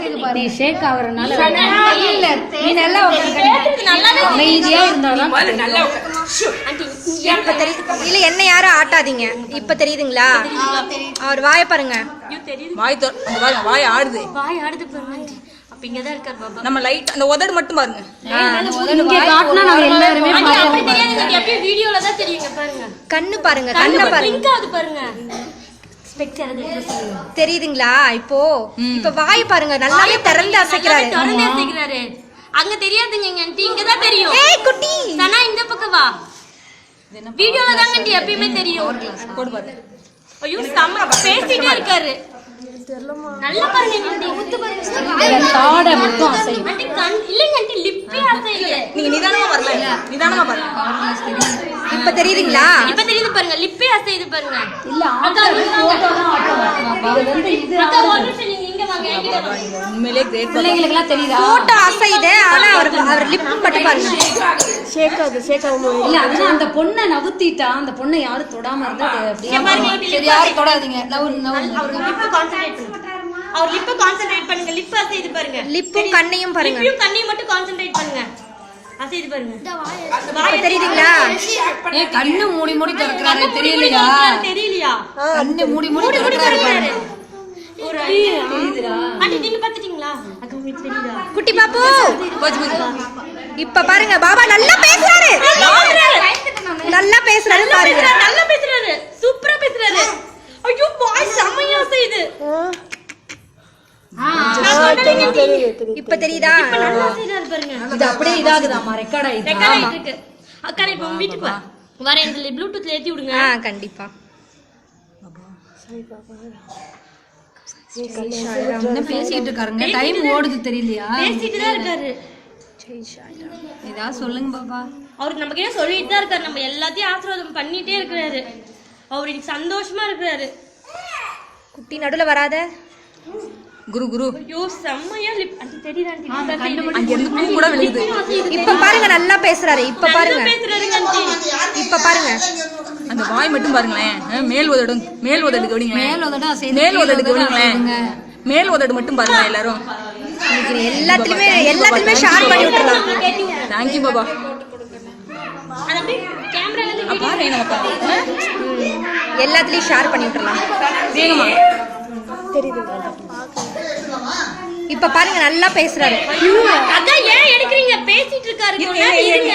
கேக்குது பாரு. நீ ஷேக் ஆவறனால இல்ல. நீ நல்லா அமைதியா இருந்தாதான் நல்லா இப்ப தெரியுது இல்ல, என்ன யாரும் ஆட்டாதீங்க. இப்ப தெரியுதுங்களா? அவர் வாய பாருங்க. வாய் ஆடுது. வாய் ஆடுது பாருங்க. அப்ப இங்க தான் இருக்கார் பாபா. நம்ம லைட் அந்த உதடு மட்டும் பாருங்க. இங்க காட்னா நம்ம எல்லாரும் அப்படி தெரியாதுங்க. அப்படியே வீடியோல தான் தெரியுங்க பாருங்க. கண்ணு பாருங்க, கண்ண பாருங்க. லிங்க் ஆகுது பாருங்க. ஸ்பெக்ஸ் தெரியுதுங்களா? இப்போ இப்ப வாய் பாருங்க, நல்லாவே திறந்து அசைக்கிறாரு. அங்க தெரியாதுங்க ஆண்டி, இங்க தான் தெரியும். ஏய் குட்டி சனா இந்த பக்கம் வா. வீடியோல தான் ஆண்டி எப்பவுமே தெரியும். போடு பாரு. ஐயோ சம பேசிட்டே இருக்காரு. நல்லா பாருங்க ஆண்டி. முத்து பாருங்க. தாட மட்டும் அசையும். ஆண்டி கண் இல்லங்க ஆண்டி, லிப்பே அசையல. நீங்க நிதானமா வரல. நிதானமா பாருங்க. இப்ப தெரியுதுங்களா? இப்ப தெரியுது பாருங்க. லிப்பே அசையுது பாருங்க. இல்ல அக்கா போட்டோ தான் ஆட்டோமா. அது வந்து இது அக்கா ஒரு நிமிஷம் நீங்க இங்க வாங்க. என்கிட்ட வாங்க. உண்மையிலே கிரேட். பிள்ளைங்களுக்கு எல்லாம் தெரியுதா? போட்டோ அசையுது, ஆனா அவர் லிப் மட்டும் பாருங்க. ஷேக் ஆகும். இல்ல அதுதான் அந்த பொண்ணை நவுத்திட்டா. அந்த பொண்ணை யாரும் தொடாம இருந்தா அப்படியே சரி, யாரும் தொடாதீங்க. அவர் லிப் கான்சன்ட்ரேட் பண்ணுங்க. அவர் லிப் கான்சன்ட்ரேட் பண்ணுங்க. லிப் அசையுது பாருங்க. லிப்பும் கண்ணையும் பாருங்க. லிப்பையும் கண்ணையும் மட்டும் கான்சன்ட்ரேட் பண்ணுங்க. அசையுது பாருங்க. இப்ப தெரியுதுங்களா? ஏய் கண்ணு மூடி மூடி திறக்கறாரு தெரியலையா? தெரியலையா? கண்ணு மூடி மூடி திறக்கறாரு பாருங்க. ஒரு தெரியுதுடா. ஆண்டி நீங்க பாத்துட்டீங்களா? அக்கா உங்களுக்கு தெரியுதா? குட்டி பாப்பு இப்ப பாருங்க, பாபா நல்லா பேசுறாரு. நல்லா பேசுறாரு பாருங்க. நல்லா பேசுறாரு. சூப்பரா பேசுறாரு. ஐயோ வாய் செமையா அசையுது. இப்ப தெரியுதா? நல்லா அசைறாரு பாருங்க. இது அப்படியே இதாகுதாமா, ரெக்கார்ட் ஆயிடுச்சு. ரெக்கார்ட் ஆயிட்டு இருக்கு. அக்கா இப்ப வீட்டுக்கு வா. வரேன், இந்த ப்ளூடூத்ல ஏத்தி விடுங்க. கண்டிப்பா. என்ன பேசிட்டு இருக்காருங்க? டைம் ஓடுது தெரியலையா? பேசிட்டு தான் இருக்காரு. ஏதாவது சொல்லுங்க பாபா. அவர் நம்ம கிட்ட சொல்லிட்டு தான் இருக்காரு. நம்ம எல்லாத்தையும் ஆசீர்வாதம் பண்ணிட்டே இருக்கிறாரு. அவர் இன்னைக்கு சந்தோஷமா இருக்கிறாரு. குட்டி நடுல வராத. குரு ஐயோ செம்மையா லிப் அண்டி தெரியுதா ஆண்டி? அங்க இருந்து பூ கூட விழுகுது. இப்ப பாருங்க நல்லா பேசுறாரு. இப்ப பாருங்க, பேசுறாருங்க ஆண்டி. இப்ப பாருங்க. அந்த வாய் மட்டும் பாருங்களேன். மேல் உதடு கவனிங்களேன். மேல் உதடு அசையுது. மேல் உதடு கவனிங்களேன். மேல் உதடு மட்டும் பாருங்க எல்லாரும். எல்லாத்துலயுமே ஷேர் பண்ணி விட்டுறலாம். தேங்க்யூ பாபா. அது அப்படியே கேமரால இருந்து பாரு என்னப்பா. எல்லாத்துலயும் ஷேர் பண்ணி விட்டுறலாம். வேகமா இப்ப பாருங்க நல்லா பேசுறாரு. அதான் ஏன் எடுக்கிறீங்க? பேசிட்டு இருக்காரு. இருங்க